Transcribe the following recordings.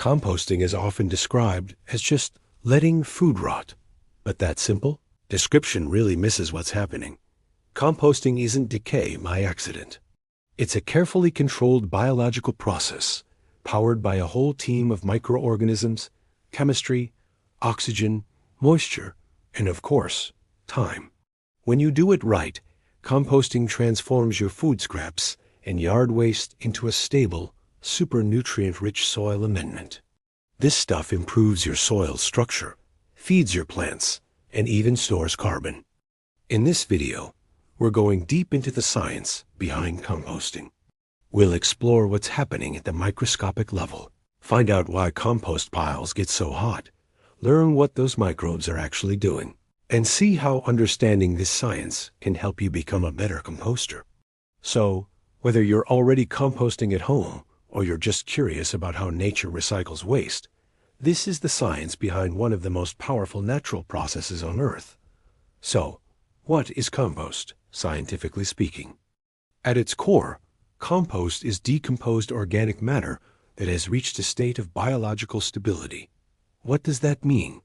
Composting is often described as just letting food rot. But that simple description really misses what's happening. Composting isn't decay by accident. It's a carefully controlled biological process powered by a whole team of microorganisms, chemistry, oxygen, moisture, and of course, time. When you do it right, composting transforms your food scraps and yard waste into a stable, super nutrient-rich soil amendment. This stuff improves your soil structure, feeds your plants, and even stores carbon. In this video, we're going deep into the science behind composting. We'll explore what's happening at the microscopic level, find out why compost piles get so hot, learn what those microbes are actually doing, and see how understanding this science can help you become a better composter. So, whether you're already composting at home or you're just curious about how nature recycles waste, this is the science behind one of the most powerful natural processes on Earth. So, what is compost, scientifically speaking? At its core, compost is decomposed organic matter that has reached a state of biological stability. What does that mean?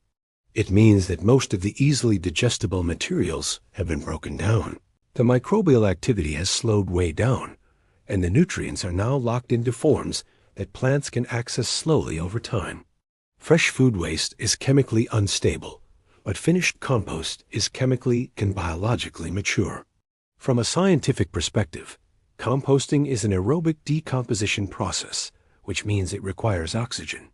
It means that most of the easily digestible materials have been broken down. The microbial activity has slowed way down, and the nutrients are now locked into forms that plants can access slowly over time. Fresh food waste is chemically unstable, but finished compost is chemically and biologically mature. From a scientific perspective, composting is an aerobic decomposition process, which means it requires oxygen.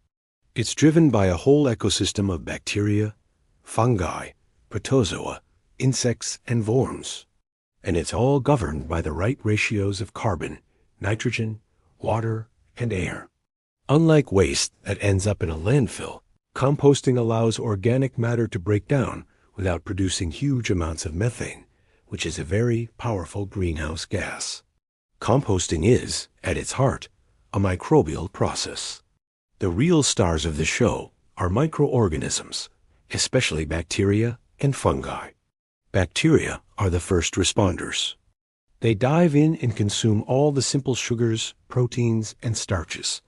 It's driven by a whole ecosystem of bacteria, fungi, protozoa, insects, and worms. And it's all governed by the right ratios of carbon, nitrogen, water, and air. Unlike waste that ends up in a landfill, composting allows organic matter to break down without producing huge amounts of methane, which is a very powerful greenhouse gas. Composting is, at its heart, a microbial process. The real stars of the show are microorganisms, especially bacteria and fungi. Bacteria are the first responders. They dive in and consume all the simple sugars, proteins, and starches,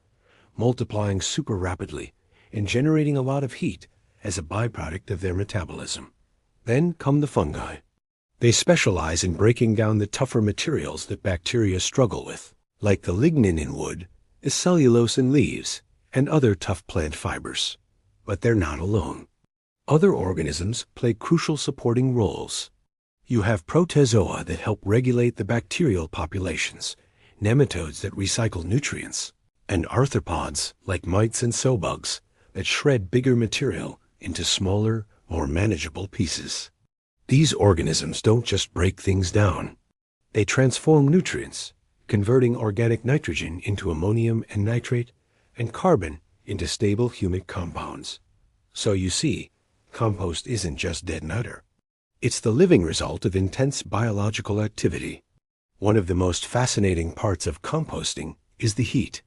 multiplying super rapidly and generating a lot of heat as a byproduct of their metabolism. Then come the fungi. They specialize in breaking down the tougher materials that bacteria struggle with, like the lignin in wood, the cellulose in leaves, and other tough plant fibers. But they're not alone. Other organisms play crucial supporting roles. You have protozoa that help regulate the bacterial populations, nematodes that recycle nutrients, and arthropods like mites and sow-bugs that shred bigger material into smaller, more manageable pieces. These organisms don't just break things down. They transform nutrients, converting organic nitrogen into ammonium and nitrate, and carbon into stable humic compounds. So you see, compost isn't just dead matter. It's the living result of intense biological activity. One of the most fascinating parts of composting is the heat.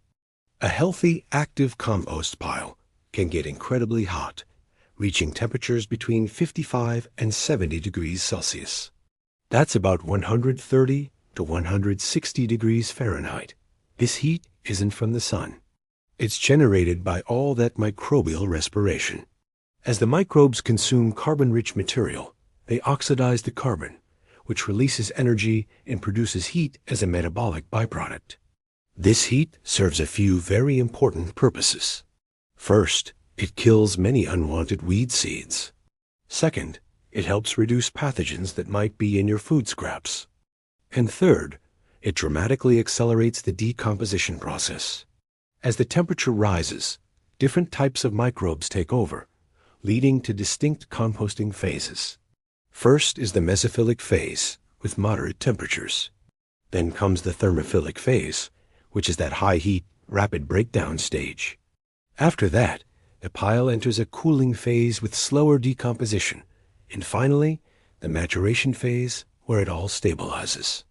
A healthy, active compost pile can get incredibly hot, reaching temperatures between 55 and 70 degrees Celsius. That's about 130 to 160 degrees Fahrenheit. This heat isn't from the sun. It's generated by all that microbial respiration. As the microbes consume carbon-rich material, they oxidize the carbon, which releases energy and produces heat as a metabolic byproduct. This heat serves a few very important purposes. First, it kills many unwanted weed seeds. Second, it helps reduce pathogens that might be in your food scraps. And third, it dramatically accelerates the decomposition process. As the temperature rises, different types of microbes take over, leading to distinct composting phases. First is the mesophilic phase, with moderate temperatures. Then comes the thermophilic phase, which is that high-heat, rapid breakdown stage. After that, the pile enters a cooling phase with slower decomposition, and finally, the maturation phase, where it all stabilizes.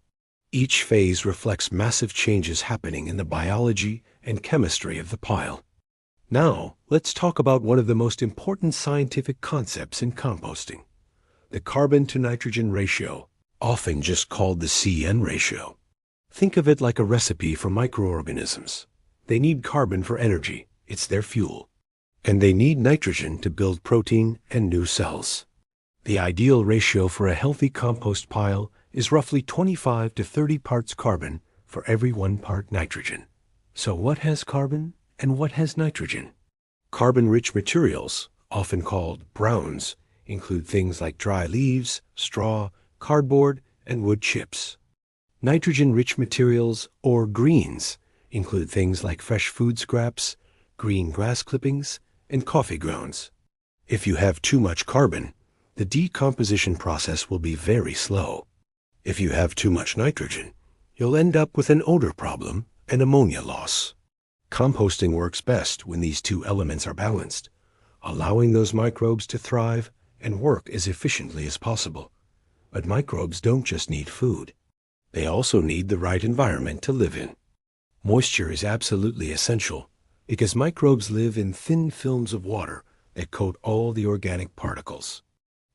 Each phase reflects massive changes happening in the biology and chemistry of the pile. Now, let's talk about one of the most important scientific concepts in composting, the carbon-to-nitrogen ratio, often just called the CN ratio. Think of it like a recipe for microorganisms. They need carbon for energy, It's their fuel. And they need nitrogen to build protein and new cells. The ideal ratio for a healthy compost pile is roughly 25 to 30 parts carbon for every 1 part nitrogen. So what has carbon and what has nitrogen? Carbon-rich materials, often called browns, include things like dry leaves, straw, cardboard, and wood chips. Nitrogen-rich materials, or greens, include things like fresh food scraps, green grass clippings, and coffee grounds. If you have too much carbon, the decomposition process will be very slow. If you have too much nitrogen, you'll end up with an odor problem and ammonia loss. Composting works best when these two elements are balanced, allowing those microbes to thrive and work as efficiently as possible. But microbes don't just need food. They also need the right environment to live in. Moisture is absolutely essential because microbes live in thin films of water that coat all the organic particles.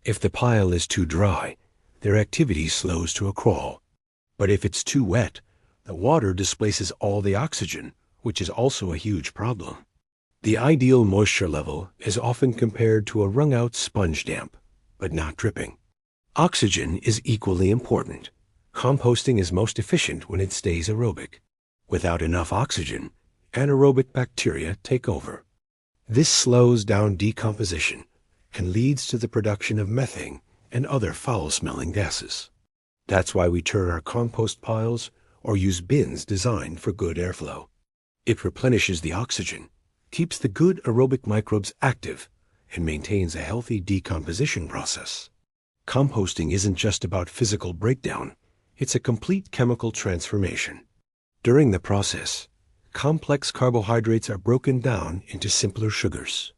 If the pile is too dry, their activity slows to a crawl. But if it's too wet, the water displaces all the oxygen, which is also a huge problem. The ideal moisture level is often compared to a wrung-out sponge damp, but not dripping. Oxygen is equally important. Composting is most efficient when it stays aerobic. Without enough oxygen, anaerobic bacteria take over. This slows down decomposition and leads to the production of methane and other foul-smelling gases. That's why we turn our compost piles or use bins designed for good airflow. It replenishes the oxygen, keeps the good aerobic microbes active, and maintains a healthy decomposition process. Composting isn't just about physical breakdown, it's a complete chemical transformation. During the process, complex carbohydrates are broken down into simpler sugars.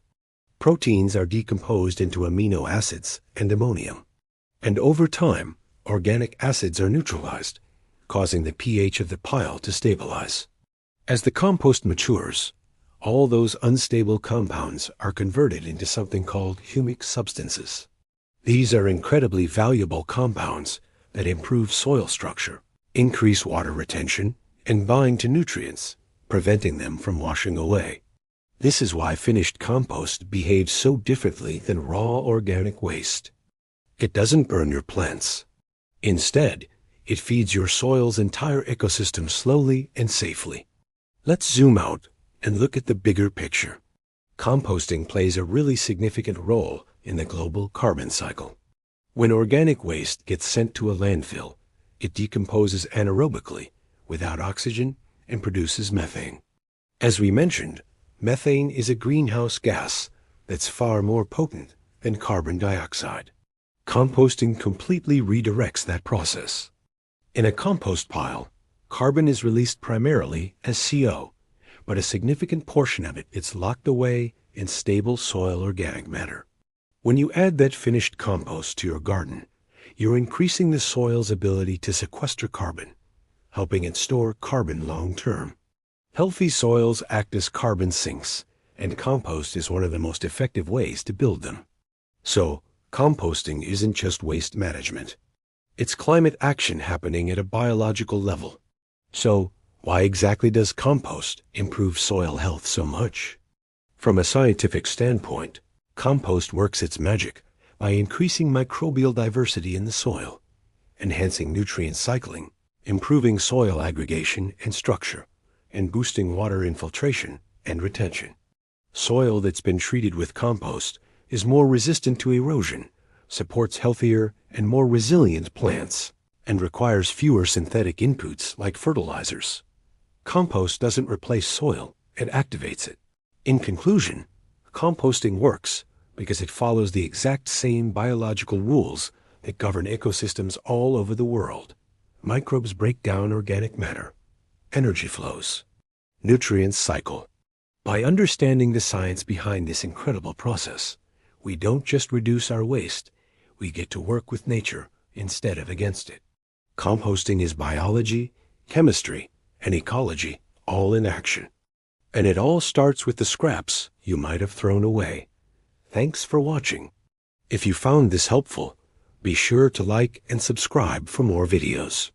Proteins are decomposed into amino acids and ammonium. And over time, organic acids are neutralized, causing the pH of the pile to stabilize. As the compost matures, all those unstable compounds are converted into something called humic substances. These are incredibly valuable compounds that improve soil structure, increase water retention, and bind to nutrients, preventing them from washing away. This is why finished compost behaves so differently than raw organic waste. It doesn't burn your plants. Instead, it feeds your soil's entire ecosystem slowly and safely. Let's zoom out and look at the bigger picture. Composting plays a really significant role in the global carbon cycle. When organic waste gets sent to a landfill, it decomposes anaerobically without oxygen and produces methane. As we mentioned, methane is a greenhouse gas that's far more potent than carbon dioxide. Composting completely redirects that process. In a compost pile, carbon is released primarily as CO, but a significant portion of it gets locked away in stable soil organic matter. When you add that finished compost to your garden, you're increasing the soil's ability to sequester carbon, helping it store carbon long-term. Healthy soils act as carbon sinks, and compost is one of the most effective ways to build them. So, composting isn't just waste management. It's climate action happening at a biological level. So, why exactly does compost improve soil health so much? From a scientific standpoint, compost works its magic by increasing microbial diversity in the soil, enhancing nutrient cycling, improving soil aggregation and structure, and boosting water infiltration and retention. Soil that's been treated with compost is more resistant to erosion, supports healthier and more resilient plants, and requires fewer synthetic inputs like fertilizers. Compost doesn't replace soil, it activates it. In conclusion, composting works because it follows the exact same biological rules that govern ecosystems all over the world. Microbes break down organic matter. Energy flows. Nutrients cycle. By understanding the science behind this incredible process, we don't just reduce our waste, we get to work with nature instead of against it. Composting is biology, chemistry, and ecology all in action. And it all starts with the scraps you might have thrown away. Thanks for watching. If you found this helpful, be sure to like and subscribe for more videos.